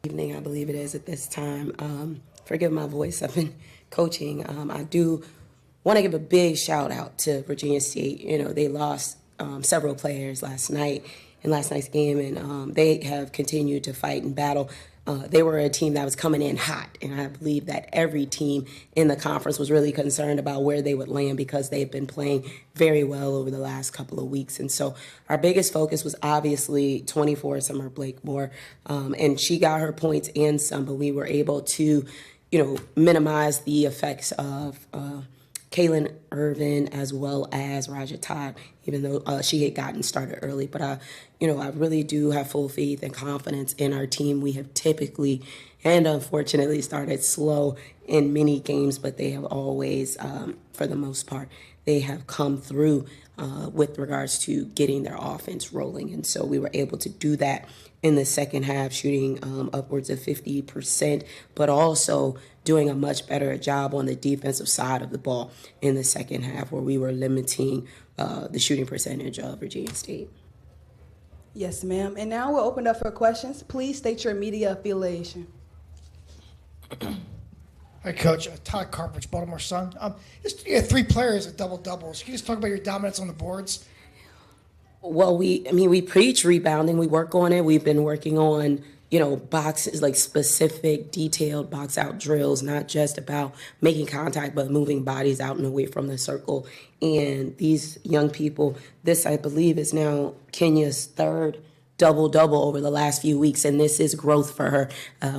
Evening, I believe it is at this time. Forgive my voice. I've been coaching. I do want to give a big shout out to Virginia State. You know, they lost several players last night in last night's game, and they have continued to fight and battle. They were a team that was coming in hot, and I believe that every team in the conference was really concerned about where they would land because they've been playing very well over the last couple of weeks. And so our biggest focus was obviously 24 Summer Blakemore, and she got her points and some, but we were able to, minimize the effects of Kaylin Irvin as well as Raja Todd, even though she had gotten started early. But, I really do have full faith and confidence in our team. We have typically and unfortunately started slow in many games, but they have always, for the most part, they have come through with regards to getting their offense rolling. And so we were able to do that in the second half, shooting upwards of 50%, but also doing a much better job on the defensive side of the ball in the second half, where we were limiting the shooting percentage of Virginia State. Yes, ma'am. And now we'll open up for questions. Please state your media affiliation. Hi, Coach. Todd Carpich, Baltimore Sun. You had 3 players at double-doubles. Can you just talk about your dominance on the boards? Well, we preach rebounding. We work on it. We've been working on, boxes, like specific, detailed box-out drills, not just about making contact, but moving bodies out and away from the circle. And these young people, this, I believe, is now Kenya's 3rd double-double over the last few weeks, and this is growth for her.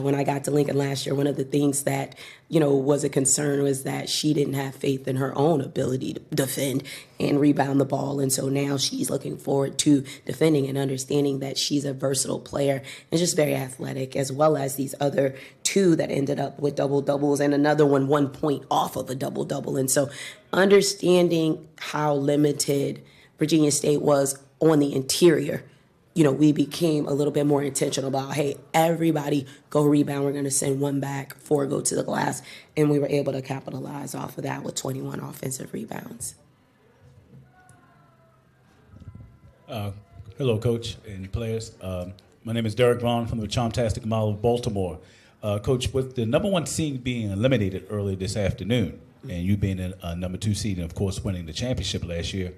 When I got to Lincoln last year, one of the things that, was a concern was that she didn't have faith in her own ability to defend and rebound the ball, and so now she's looking forward to defending and understanding that she's a versatile player and just very athletic, as well as these other 2 that ended up with double-doubles and another 1 point off of a double-double. And so understanding how limited Virginia State was on the interior, we became a little bit more intentional about, hey, everybody go rebound. We're going to send 1 back, 4 go to the glass. And we were able to capitalize off of that with 21 offensive rebounds. Hello, Coach and players. My name is Derek Vaughn from the Charmtastic Mile of Baltimore. Coach, with the number 1 seed being eliminated early this afternoon, and you being a number 2 seed and, of course, winning the championship last year,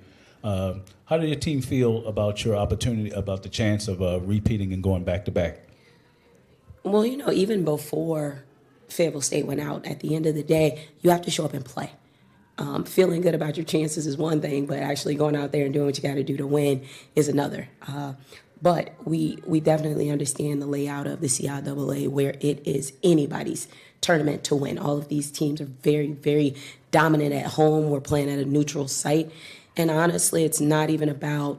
how did your team feel about your opportunity, about the chance of repeating and going back-to-back? Well, even before Fayetteville State went out, at the end of the day, you have to show up and play. Feeling good about your chances is one thing, but actually going out there and doing what you got to do to win is another. But we definitely understand the layout of the CIAA, where it is anybody's tournament to win. All of these teams are very, very dominant at home. We're playing at a neutral site. And honestly, it's not even about,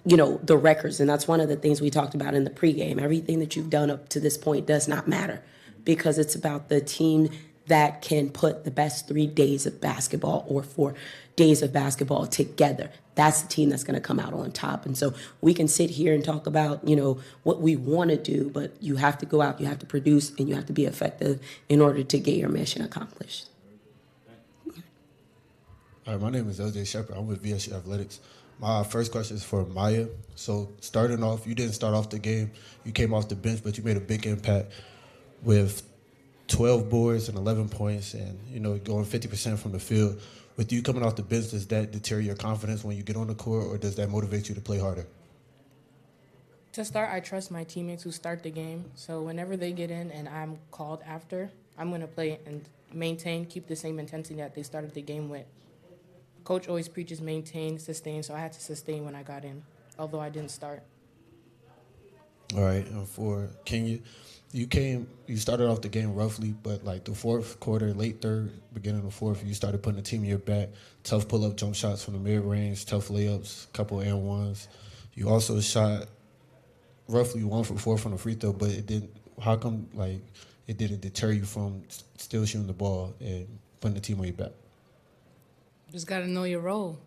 the records. And that's one of the things we talked about in the pregame. Everything that you've done up to this point does not matter, because it's about the team that can put the best 3 days of basketball or 4 days of basketball together. That's the team that's going to come out on top. And so we can sit here and talk about, what we want to do, but you have to go out, you have to produce, and you have to be effective in order to get your mission accomplished. All right, my name is LJ Shepard. I'm with VSU Athletics. My first question is for Maya. So starting off, you didn't start off the game. You came off the bench, but you made a big impact with 12 boards and 11 points and, going 50% from the field. With you coming off the bench, does that deter your confidence when you get on the court, or does that motivate you to play harder? To start, I trust my teammates who start the game. So whenever they get in and I'm called after, I'm going to play and keep the same intensity that they started the game with. Coach always preaches maintain, sustain, so I had to sustain when I got in, although I didn't start. All right, and for Kenya, you started off the game roughly, but like the 4th quarter, late 3rd, beginning of the 4th, you started putting the team in your back. Tough pull-up jump shots from the mid-range, tough layups, couple and ones. You also shot roughly 1 for 4 from the free throw, but it didn't. How come it didn't deter you from still shooting the ball and putting the team on your back? Just got to know your role.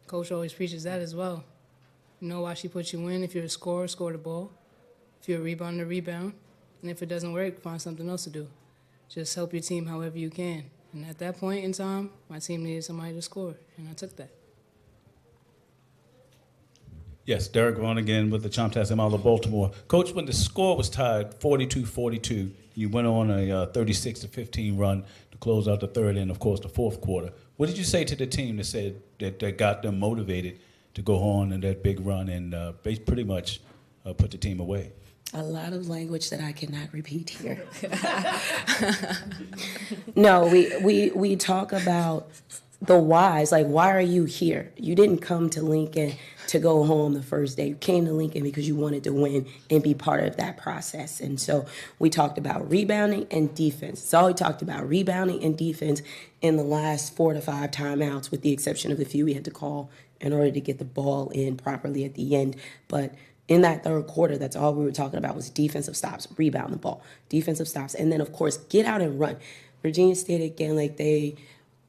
Coach always preaches that as well. You know why she puts you in. If you're a scorer, score the ball. If you're a rebounder, rebound. And if it doesn't work, find something else to do. Just help your team however you can. And at that point in time, my team needed somebody to score, and I took that. Yes, Derek Vaughn again with the Chomtastic Mile of Baltimore. Coach, when the score was tied 42-42, you went on a 36-15 run to close out the third and, of course, the fourth quarter. What did you say to the team that got them motivated to go on in that big run and pretty much put the team away? A lot of language that I cannot repeat here. No, we talk about the whys. Like, why are you here? You didn't come to Lincoln to go home the first day. You came to Lincoln because you wanted to win and be part of that process. And so we talked about rebounding and defense. It's all we talked about, rebounding and defense in the last 4 to 5 timeouts, with the exception of the few we had to call in order to get the ball in properly at the end. But in that third quarter, that's all we were talking about was defensive stops, rebound the ball, defensive stops, and then, of course, get out and run. Virginia State, again, like, they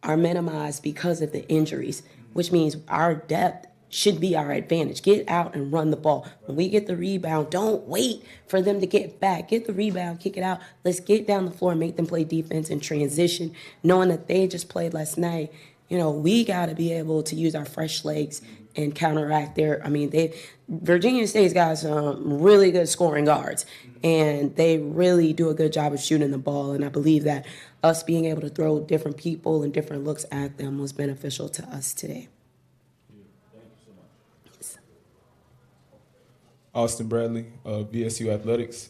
are minimized because of the injuries, which means our depth should be our advantage. Get out and run the ball. When we get the rebound, don't wait for them to get back. Get the rebound, kick it out. Let's get down the floor and make them play defense and transition, knowing that they just played last night. You know, we got to be able to use our fresh legs and counteract their, Virginia State's got some really good scoring guards, and they really do a good job of shooting the ball. And I believe that us being able to throw different people and different looks at them was beneficial to us today. Austin Bradley, VSU Athletics.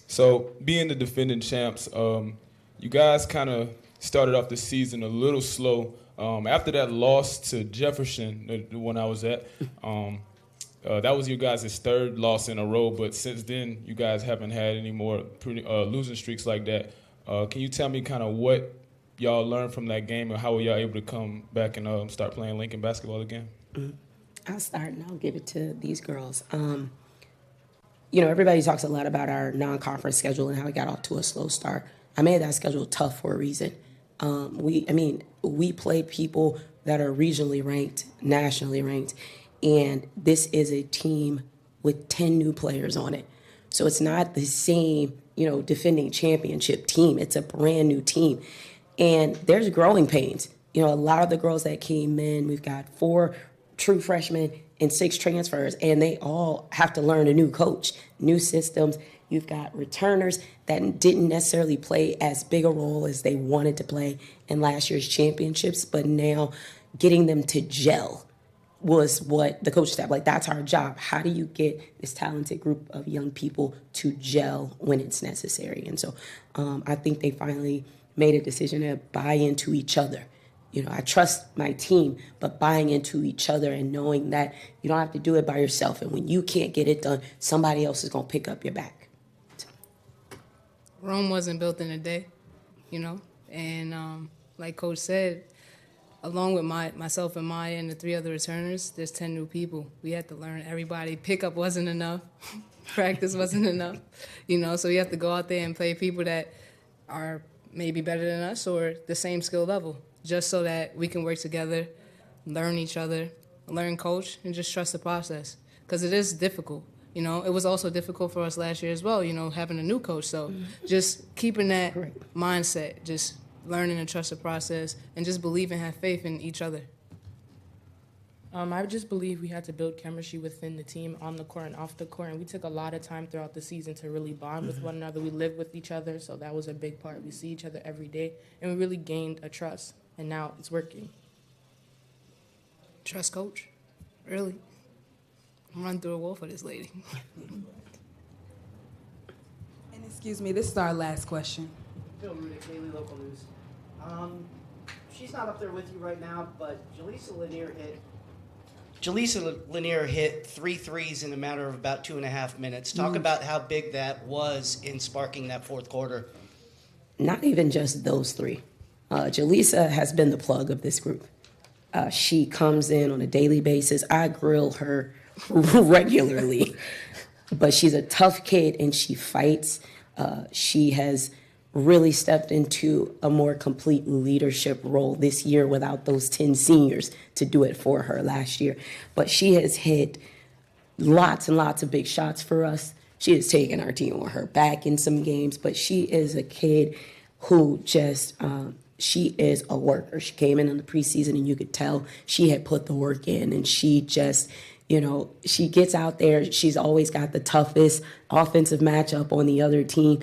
So, being the defending champs, you guys kind of started off the season a little slow. After that loss to Jefferson, the one I was at, that was you guys' third loss in a row. But since then, you guys haven't had any more losing streaks like that. Can you tell me kind of what y'all learned from that game, and how were y'all able to come back and start playing Lincoln basketball again? I'll start and I'll give it to these girls. You know, everybody talks a lot about our non-conference schedule and how we got off to a slow start. I made that schedule tough for a reason. We play people that are regionally ranked, nationally ranked, and this is a team with 10 new players on it. So it's not the same, defending championship team. It's a brand new team. And there's growing pains. A lot of the girls that came in, we've got 4 true freshmen and 6 transfers, and they all have to learn a new coach, new systems. You've got returners that didn't necessarily play as big a role as they wanted to play in last year's championships, but now getting them to gel was what the coach said. Like, that's our job. How do you get this talented group of young people to gel when it's necessary? And so I think they finally made a decision to buy into each other. I trust my team, but buying into each other and knowing that you don't have to do it by yourself. And when you can't get it done, somebody else is going to pick up your back. Rome wasn't built in a day, and like Coach said, along with myself and Maya and the 3 other returners, there's 10 new people. We had to learn everybody. Pickup wasn't enough. Practice wasn't enough, so we have to go out there and play people that are maybe better than us or the same skill level, just so that we can work together, learn each other, learn coach, and just trust the process. Because it is difficult. It was also difficult for us last year as well, having a new coach. So just keeping that mindset, just learning and trust the process, and just believe and have faith in each other. I just believe we had to build chemistry within the team on the court and off the court, and we took a lot of time throughout the season to really bond with one another. We lived with each other, so that was a big part. We see each other every day, and we really gained a trust, and now it's working. Trust coach, really. I'm running through a wall for this lady. And excuse me, this is our last question. Phil Rudick, Daily Local News. She's not up there with you right now, but Jaleesa Lanier hit 3 threes in a matter of about 2.5 minutes. Talk about how big that was in sparking that fourth quarter. Not even just those 3. Jaleesa has been the plug of this group. She comes in on a daily basis. I grill her regularly, but she's a tough kid and she fights. She has really stepped into a more complete leadership role this year without those 10 seniors to do it for her last year. But she has hit lots and lots of big shots for us. She has taken our team on her back in some games, but she is a kid who just, she is a worker. She came in the preseason and you could tell she had put the work in, and she just You know, she gets out there. She's always got the toughest offensive matchup on the other team.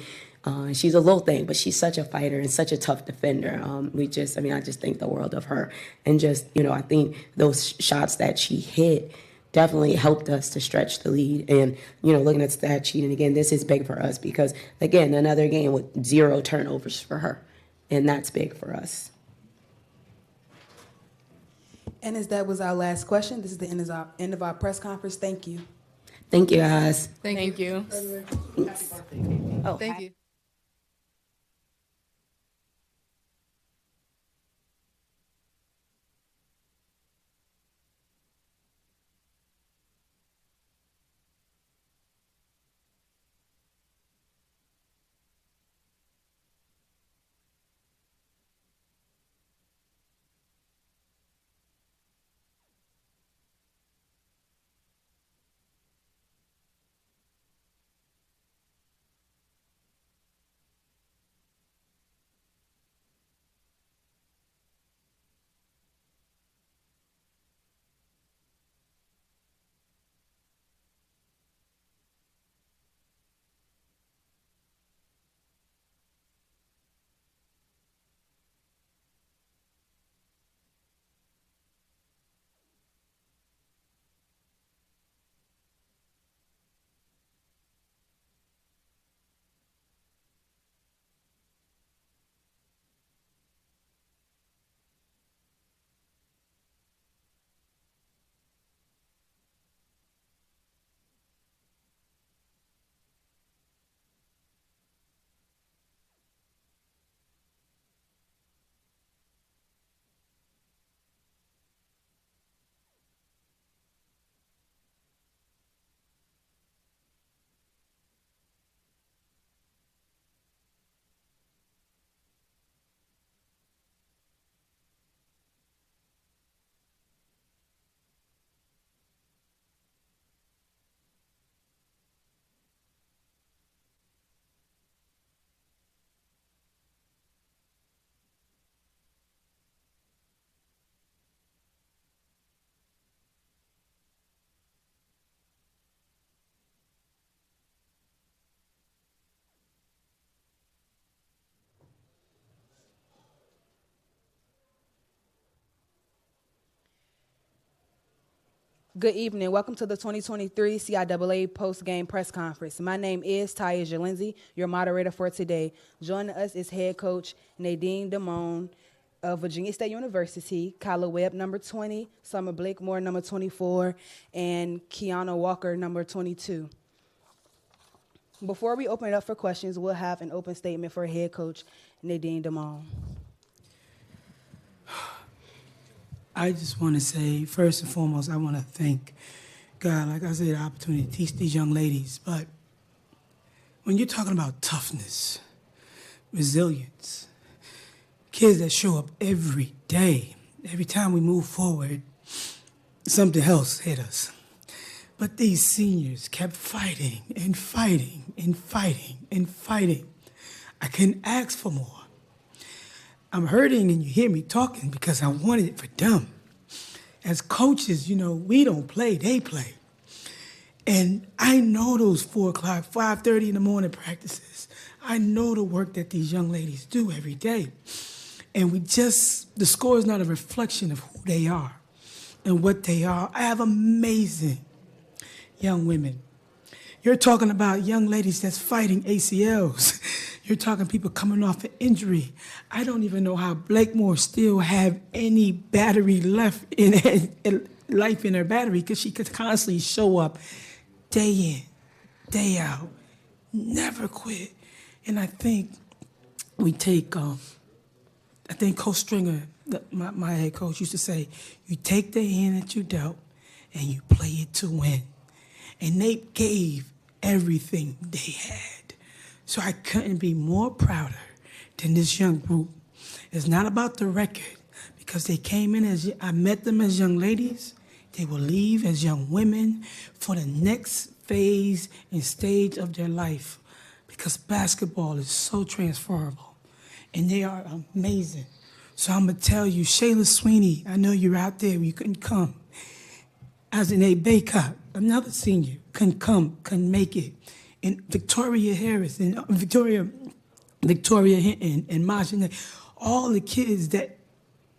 She's a little thing, but she's such a fighter and such a tough defender. I just think the world of her. And just, I think those shots that she hit definitely helped us to stretch the lead. And, looking at stat sheet, and again, this is big for us because, again, another game with 0 turnovers for her. And that's big for us. And as that was our last question, this is the end of our press conference. Thank you. Thank you, guys. Thank you. Oh, Thank you. Good evening. Welcome to the 2023 CIAA Postgame Press Conference. My name is Tyaja Lindsay, your moderator for today. Joining us is head coach Nadine Damone of Virginia State University, Kyla Webb, number 20, Summer Blakemore, number 24, and Kiana Walker, number 22. Before we open it up for questions, we'll have an open statement for head coach Nadine Damone. I just want to say, first and foremost, I want to thank God, like I said, the opportunity to teach these young ladies. But when you're talking about toughness, resilience, kids that show up every day, every time we move forward, something else hit us. But these seniors kept fighting and fighting and fighting and fighting. I couldn't ask for more. I'm hurting and you hear me talking because I wanted it for them. As coaches, we don't play, they play. And I know those 4 o'clock, 5:30 in the morning practices. I know the work that these young ladies do every day. And the score is not a reflection of who they are and what they are. I have amazing young women. You're talking about young ladies that's fighting ACLs. You're talking people coming off an injury. I don't even know how Blakemore still have any battery left in life in her battery because she could constantly show up day in, day out, never quit. And I think we take, I think Coach Stringer, my head coach, used to say, you take the hand that you dealt and you play it to win. And they gave everything they had. So I couldn't be more prouder than this young group. It's not about the record because they came in I met them as young ladies. They will leave as young women for the next phase and stage of their life because basketball is so transferable and they are amazing. So I'm going to tell you, Shayla Sweeney, I know you're out there, you couldn't come. as in a Baycott, another senior, can make it. And Victoria Harris and Victoria Hinton and Marjorie, all the kids that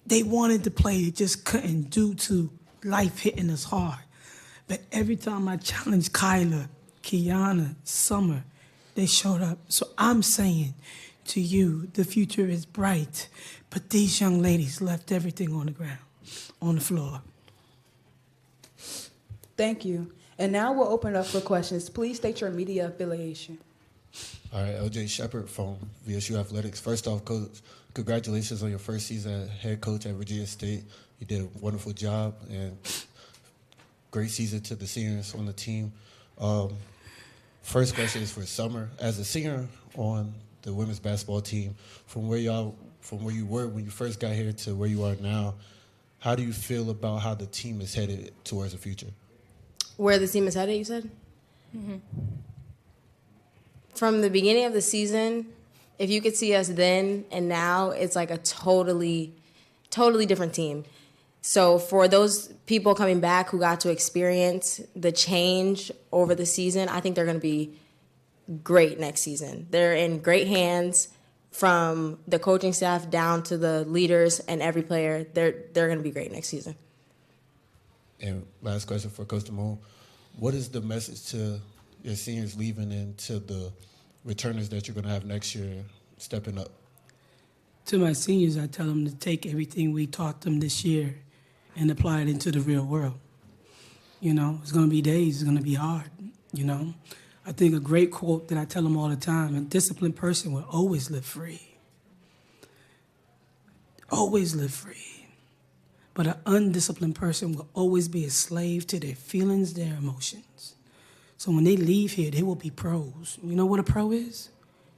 they wanted to play, they just couldn't due to life hitting us hard. But every time I challenged Kyla, Kiana, Summer, they showed up. So I'm saying to you, the future is bright, but these young ladies left everything on the ground, on the floor. Thank you. And now we'll open up for questions. Please state your media affiliation. All right, LJ Shepard from VSU Athletics. First off, Coach, congratulations on your first season as head coach at Virginia State. You did a wonderful job, and great season to the seniors on the team. First question is for Summer. As a senior on the women's basketball team, from where you were when you first got here to where you are now, how do you feel about how the team is headed towards the future? Where the team is headed, you said? Mm-hmm. From the beginning of the season, if you could see us then and now, it's like a totally different team. So for those people coming back who got to experience the change over the season, I think they're going to be great next season. They're in great hands from the coaching staff down to the leaders and every player. They're going to be great next season. And last question for Coach Damone. What is the message to your seniors leaving and to the returners that you're going to have next year stepping up? To my seniors, I tell them to take everything we taught them this year and apply it into the real world. You know, it's going to be days, it's going to be hard, you know. I think a great quote that I tell them all the time, a disciplined person will always live free. Always live free. But an undisciplined person will always be a slave to their feelings, their emotions. So when they leave here, they will be pros. You know what a pro is?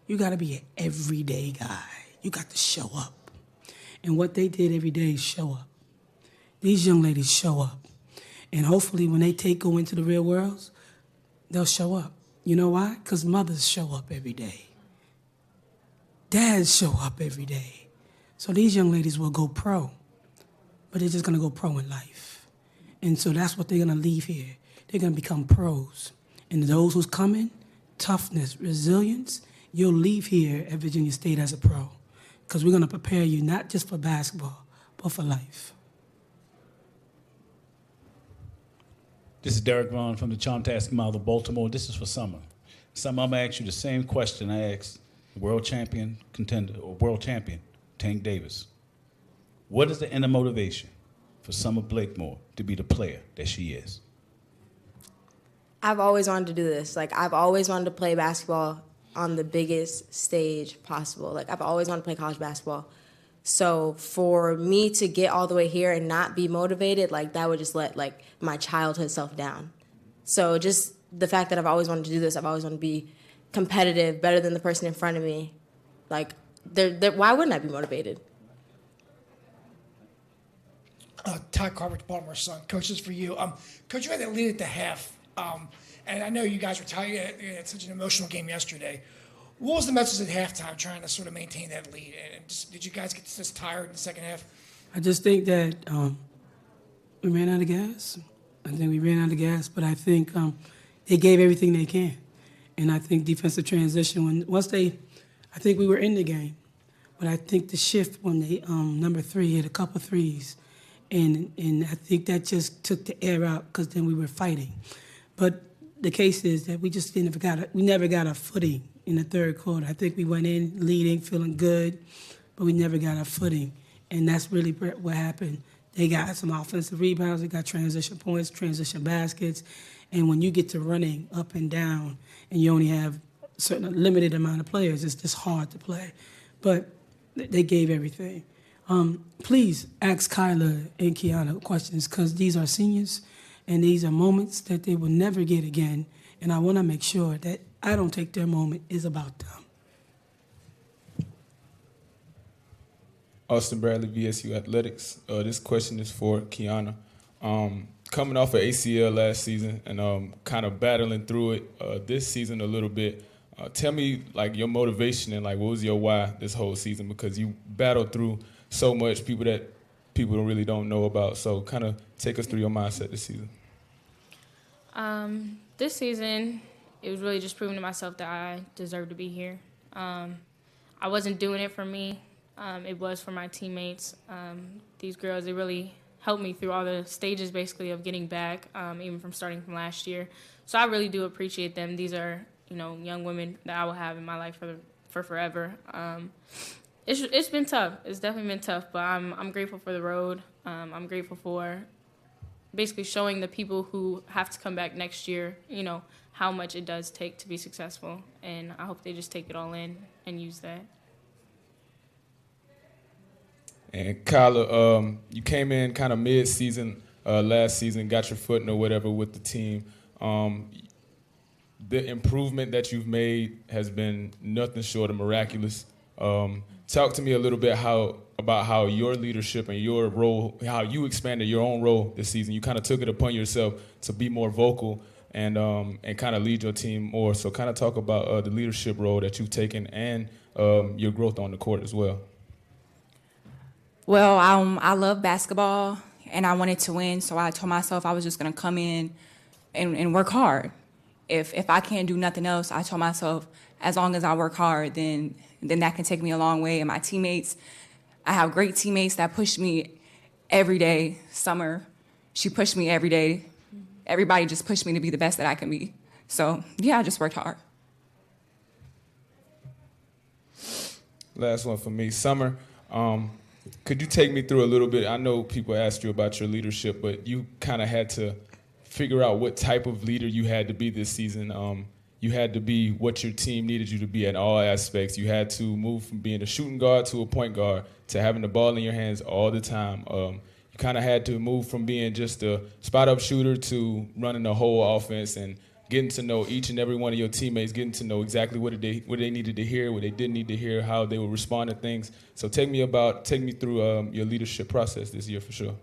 You got to be an everyday guy. You got to show up. And what they did every day is show up. These young ladies show up. And hopefully when they go into the real world, they'll show up. You know why? Because mothers show up every day. Dads show up every day. So these young ladies will go pro. But they're just going to go pro in life. And so that's what they're going to leave here. They're going to become pros. And those who's coming, toughness, resilience, you'll leave here at Virginia State as a pro. Because we're going to prepare you not just for basketball, but for life. This is Derek Vaughn from the Charmtastic Model of Baltimore. This is for Summer. Summer, I'm going to ask you the same question I asked world champion Tank Davis. What is the inner motivation for Summer Blakemore to be the player that she is? I've always wanted to do this. Like, I've always wanted to play basketball on the biggest stage possible. Like, I've always wanted to play college basketball. So for me to get all the way here and not be motivated, like, that would just let, like, my childhood self down. So just the fact that I've always wanted to do this, I've always wanted to be competitive, better than the person in front of me. Like, why wouldn't I be motivated? Ty Carpenter, Baltimore Sun. Coach, this is for you. Coach, you had that lead at the half. And I know you guys were tired. You had such an emotional game yesterday. What was the message at halftime trying to sort of maintain that lead? And just, did you guys get just tired in the second half? I just think that we ran out of gas. But I think they gave everything they can. And I think defensive transition, I think we were in the game. But I think the shift when they, number 3 hit a couple threes, and I think that just took the air out because then we were fighting. But the case is that we just we never got a footing in the third quarter. I think we went in leading, feeling good, but we never got our footing. And that's really what happened. They got some offensive rebounds, they got transition points, transition baskets, and when you get to running up and down and you only have a certain limited amount of players, it's just hard to play. But they gave everything. Please ask Kyla and Kiana questions because these are seniors and these are moments that they will never get again. And I want to make sure that I don't take their moment. It's about them. Austin Bradley, VSU Athletics. This question is for Kiana. Coming off of ACL last season and kind of battling through it this season a little bit, tell me like your motivation and like what was your why this whole season, because you battled through so much, people really don't know about. So kind of take us through your mindset this season. This season, it was really just proving to myself that I deserve to be here. I wasn't doing it for me. It was for my teammates. These girls, they really helped me through all the stages, basically, of getting back, even from starting from last year. So I really do appreciate them. These are, young women that I will have in my life for forever. It's been tough. It's definitely been tough, but I'm grateful for the road. I'm grateful for basically showing the people who have to come back next year, how much it does take to be successful. And I hope they just take it all in and use that. And Kyla, you came in kind of mid-season last season, got your foot in or whatever with the team. The improvement that you've made has been nothing short of miraculous. Talk to me a little bit about how your leadership and your role, how you expanded your own role this season. You kind of took it upon yourself to be more vocal and kind of lead your team more. So kind of talk about the leadership role that you've taken and your growth on the court as well. Well, I love basketball, and I wanted to win, so I told myself I was just going to come in and work hard. If I can't do nothing else, I told myself, as long as I work hard, then that can take me a long way. And my teammates, I have great teammates that push me every day. Summer, she pushed me every day. Everybody just pushed me to be the best that I can be. So, yeah, I just worked hard. Last one for me. Summer, could you take me through a little bit? I know people asked you about your leadership, but you kind of had to figure out what type of leader you had to be this season. You had to be what your team needed you to be in all aspects. You had to move from being a shooting guard to a point guard to having the ball in your hands all the time. You kind of had to move from being just a spot-up shooter to running the whole offense and getting to know each and every one of your teammates, getting to know exactly what they needed to hear, what they didn't need to hear, how they would respond to things. So take me through your leadership process this year for sure.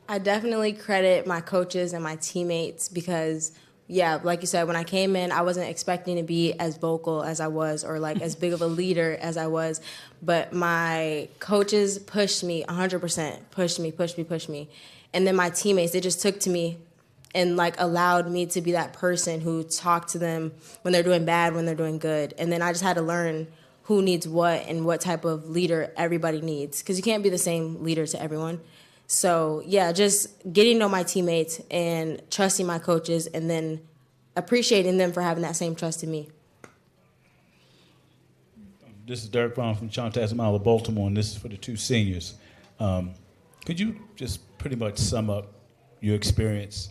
I definitely credit my coaches and my teammates because, yeah, like you said, when I came in, I wasn't expecting to be as vocal as I was or like as big of a leader as I was. But my coaches pushed me 100%, pushed me. And then my teammates, they just took to me and like allowed me to be that person who talked to them when they're doing bad, when they're doing good. And then I just had to learn who needs what and what type of leader everybody needs because you can't be the same leader to everyone. So, yeah, just getting to know my teammates and trusting my coaches and then appreciating them for having that same trust in me. This is Derek Brown from Chantastic Mile of Baltimore, and this is for the two seniors. Could you just pretty much sum up your experience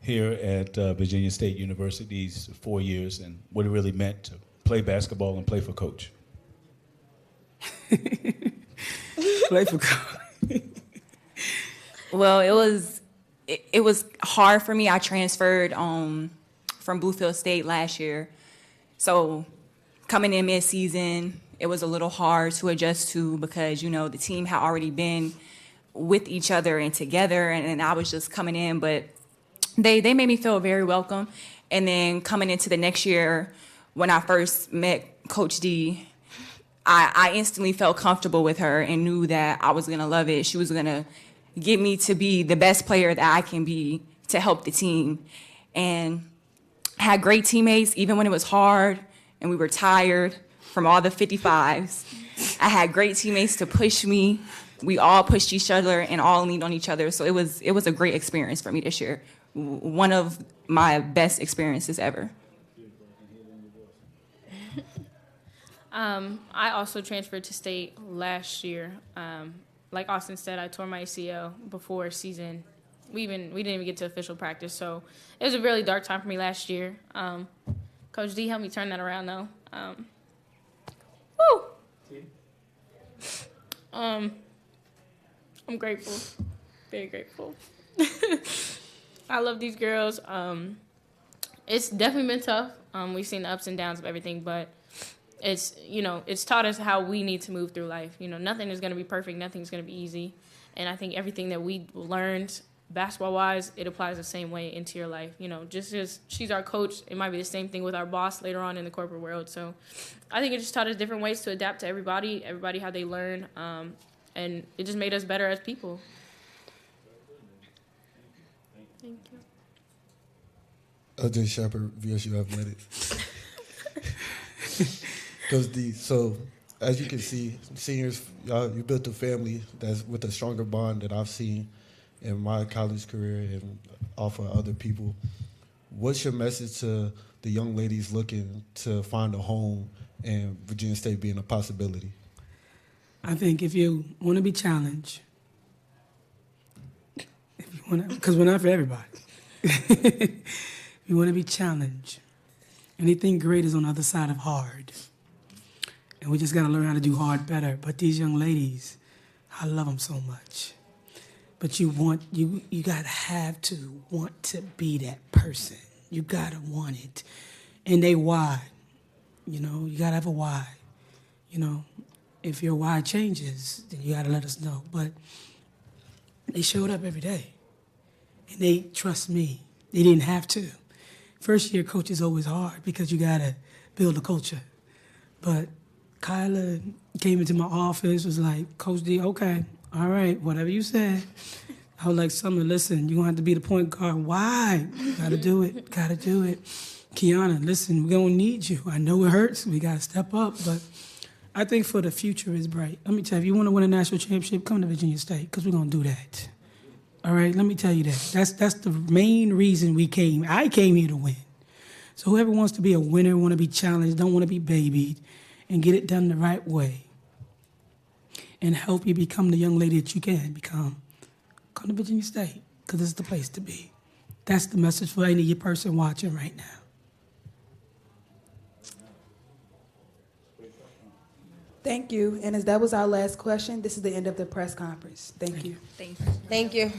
here at Virginia State University these 4 years and what it really meant to play basketball and play for Coach? Play for Coach. Well, it was hard for me. I transferred from Bluefield State last year. So coming in mid-season, it was a little hard to adjust to because, the team had already been with each other and together, and I was just coming in. But they made me feel very welcome. And then coming into the next year, when I first met Coach D, I instantly felt comfortable with her and knew that I was going to love it. She was going to get me to be the best player that I can be to help the team. And I had great teammates, even when it was hard and we were tired from all the 55s. I had great teammates to push me. We all pushed each other and all leaned on each other. So it was a great experience for me this year. One of my best experiences ever. I also transferred to state last year. Like Austin said, I tore my ACL before season. We didn't even get to official practice, so it was a really dark time for me last year. Coach D helped me turn that around, though. I'm grateful, very grateful. I love these girls. It's definitely been tough. We've seen the ups and downs of everything, but it's taught us how we need to move through life. Nothing is going to be perfect. Nothing's going to be easy. And I think everything that we learned basketball-wise, it applies the same way into your life. Just as she's our coach, it might be the same thing with our boss later on in the corporate world. So I think it just taught us different ways to adapt to everybody how they learn. And it just made us better as people. Thank you. Jay Shepard, VSU Athletics. So as you can see, seniors, y'all, you built a family that's with a stronger bond that I've seen in my college career and off of other people. What's your message to the young ladies looking to find a home and Virginia State being a possibility? I think if you want to be challenged, because we're not for everybody. If you want to be challenged, anything great is on the other side of hard. And we just got to learn how to do hard better. But these young ladies, I love them so much. But you got to have to want to be that person. You got to want it. And they why. You got to have a why. If your why changes, then you got to let us know. But they showed up every day. And they trust me. They didn't have to. First year coach is always hard because you got to build a culture. But Kyla came into my office, was like, Coach D, okay, all right, whatever you said. I was like, Summer, listen, you're going to have to be the point guard. Why? Got to do it. Got to do it. Kiana, listen, we're going to need you. I know it hurts. We got to step up. But I think for the future is bright. Let me tell you, if you want to win a national championship, come to Virginia State because we're going to do that. All right, let me tell you that. That's the main reason we came. I came here to win. So whoever wants to be a winner, want to be challenged, don't want to be babied, and get it done the right way, and help you become the young lady that you can become, come to Virginia State, because it's the place to be. That's the message for any person watching right now. Thank you. And as that was our last question, this is the end of the press conference. Thank you. Thank you.